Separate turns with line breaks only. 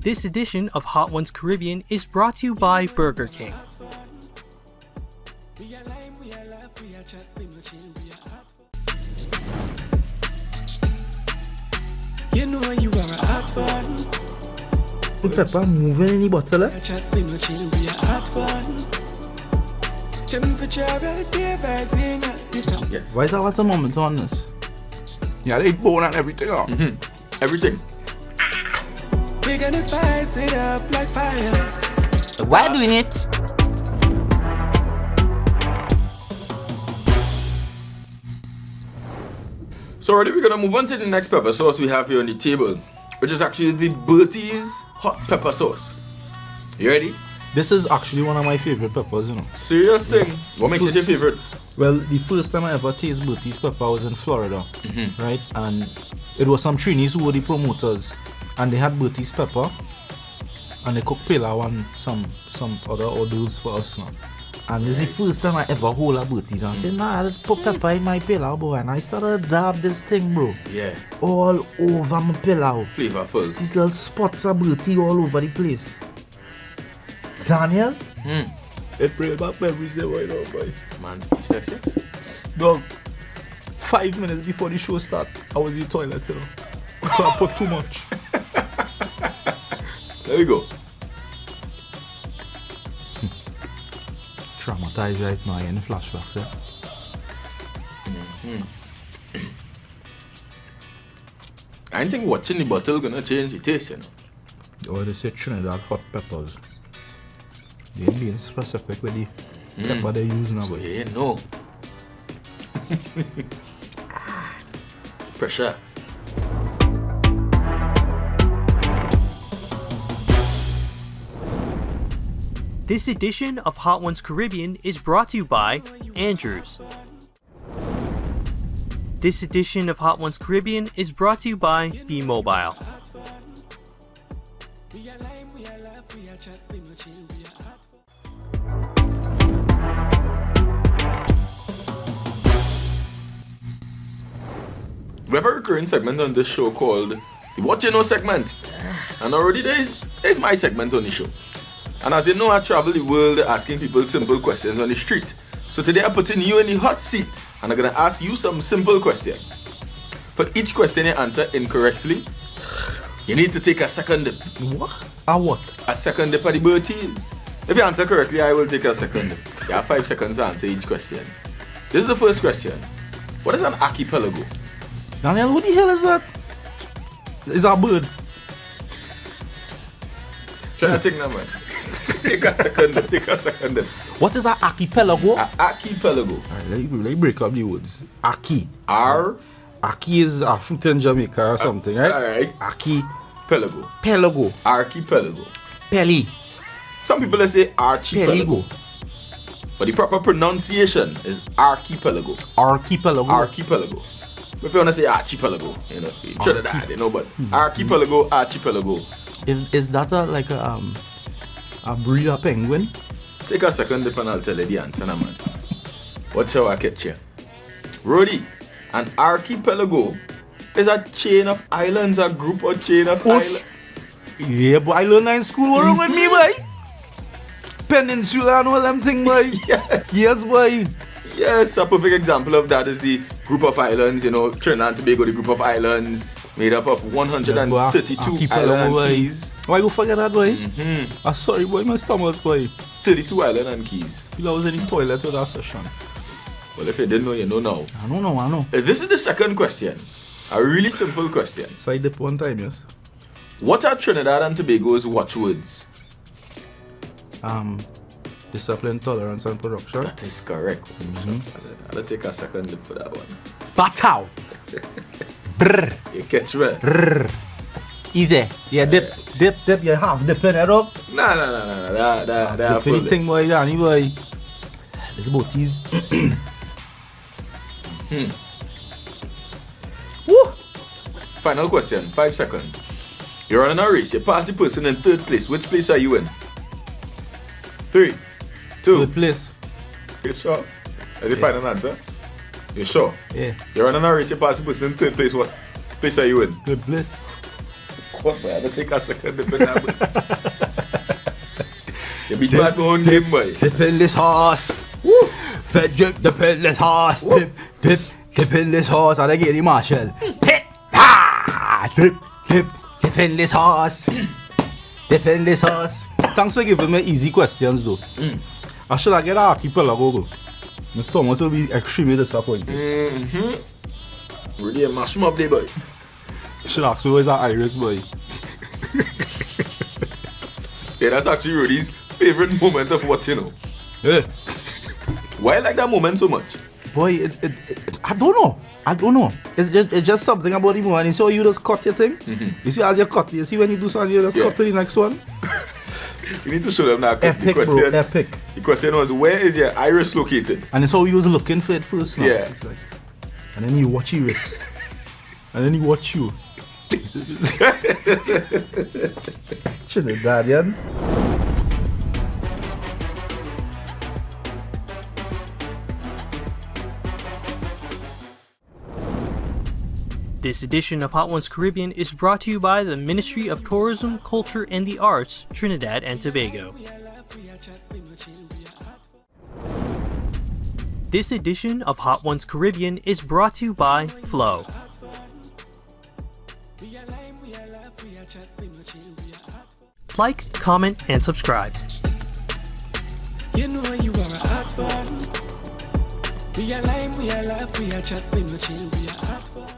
This edition of Hot Ones Caribbean is brought to you by Burger King.
You know you are a hot one.
Put pepper moving in the bottle, eh?
Temperature rise, beer vibes in this.
Yes.
Why is that what's the moment on this?
Yeah, they bone and everything up. Everything.
We're gonna spice it up like fire.
Why doing it?
So already we're gonna move on to the next pepper sauce we have here on the table, which is actually the Bertie's hot pepper sauce. You ready?
This is actually one of my favorite peppers, you know.
Serious thing. What makes it your favorite?
Well, the first time I ever tasted Bertie's pepper was in Florida, right? And it was some Trinis who were the promoters, and they had Bertie's pepper, and they cooked pilau and some other hors d'oeuvres for us now. And this is the first time I ever hold a Bertie's and I said, nah, let's put pepper in my pilau, bro. And I started to dab this thing, bro.
Yeah.
All over my pilau.
Flavorful.
These little spots of Bertie all over the place. Daniel? It brings back memories there right now, boy.
Man, speechless, yes.
Dog, 5 minutes before the show start, I was in the toilet, you know. I can't put too much.
There we go.
Traumatized right now in the flashbacks, eh?
I don't think watching the bottle gonna change the taste, you know.
Oh, they say Trinidad hot peppers. They ain't being specific with the pepper they use now,
So
boy.
yeah, no. Pressure.
This edition of Hot Ones Caribbean is brought to you by Andrews. This edition of Hot Ones Caribbean is brought to you by B-Mobile.
We have a recurring segment on this show called the What You Know segment. And already there's my segment on the show. And as you know, I travel the world asking people simple questions on the street. So today I'm putting you in the hot seat and I'm gonna ask you some simple questions. For each question you answer incorrectly, you need to take a second dip.
What? A what?
A second dip of the Bertie's. If you answer correctly, I will take a second dip. You have 5 seconds to answer each question. This is the first question. What is an archipelago?
Daniel, what the hell is that? It's a bird.
Try to think now, man. Take a second dip, take a second dip.
What is an archipelago?
An archipelago.
Alright, let me break up the words. Aki.
R.
Aki is a fruit in Jamaica or something, right?
Alright.
Archipelago.
Pelago. Archipelago.
Peli.
Some people they say archipelago.
Peligo.
But the proper pronunciation is archipelago.
Archipelago.
Archipelago. If you want to say archipelago, you know, Trinidad, you know, but archipelago, archipelago.
Is that like a breed of penguin?
Take a second dip and I'll tell you the answer, now, man. Watch how I catch you. Rody, an archipelago is a chain of islands, a group or chain of islands.
Yeah, but I learned that in school. What wrong with me, boy? Peninsula and all them things, boy.
Yes.
Yes, boy.
Yes, a perfect example of that is the group of islands, you know, Trinidad and Tobago, the group of islands made up of 132 island keys.
Why you forget that, boy? I'm sorry, boy, my stomach, boy.
32 island and keys.
Feel I was in the toilet with that session.
Well, if you didn't know, you know now.
I don't know, I know.
This is the second question. A really simple question.
Side dip one time, yes.
What are Trinidad and Tobago's watchwords?
Discipline, tolerance, and production.
That is correct. I'll take a second look for that one.
Batow. Brr.
You catch me?
Brr. Easy. Yeah, dip. You half dip in it up.
No. That
Dip anything, boy, Danny, boy. This boat is. Woo.
Final question, 5 seconds. You're running a race, you pass the person in 3rd place. Which place are you in? 3, 2.
Good place.
You sure? Is the final answer? You sure?
Yeah.
You're running a race, you pass the person in 3rd place. What place are you in?
Good place.
Fuck, boy. I don't take a second dip in that, boy. You beat my own game, boy.
Dip in this horse.
Woo.
Fed drip, dip in this horse.
Woo.
Dip in this horse. And I get the marshal. Pit. Ha! Dip in this horse. Dip in this horse. Thanks for giving me easy questions, though. I should have get our archipelago, go. Mr. Thomas will be extremely disappointed.
Really a mash up there, boy.
Should ask me where's our iris, boy.
Yeah, that's actually Rudy's favorite moment of what, you know.
Yeah.
Why I like that moment so much?
Boy, I don't know. It's just something about the moment. You saw you just cut your thing. You see as you cut, you see when you do something, you just cut to the next one.
You need to show them that.
Epic, bro, epic.
The question was, where is your iris located?
And it's how he was looking for it first. Now.
Yeah.
It's like, and then you watch iris. And then he watch you. Trinidadians.
This edition of Hot Ones Caribbean is brought to you by the Ministry of Tourism, Culture, and the Arts, Trinidad and Tobago. This edition of Hot Ones Caribbean is brought to you by Flow. Like, comment, and subscribe.
You know you are a hot one. We are lime, we are laugh, we are chat, we no chill, we are hot one.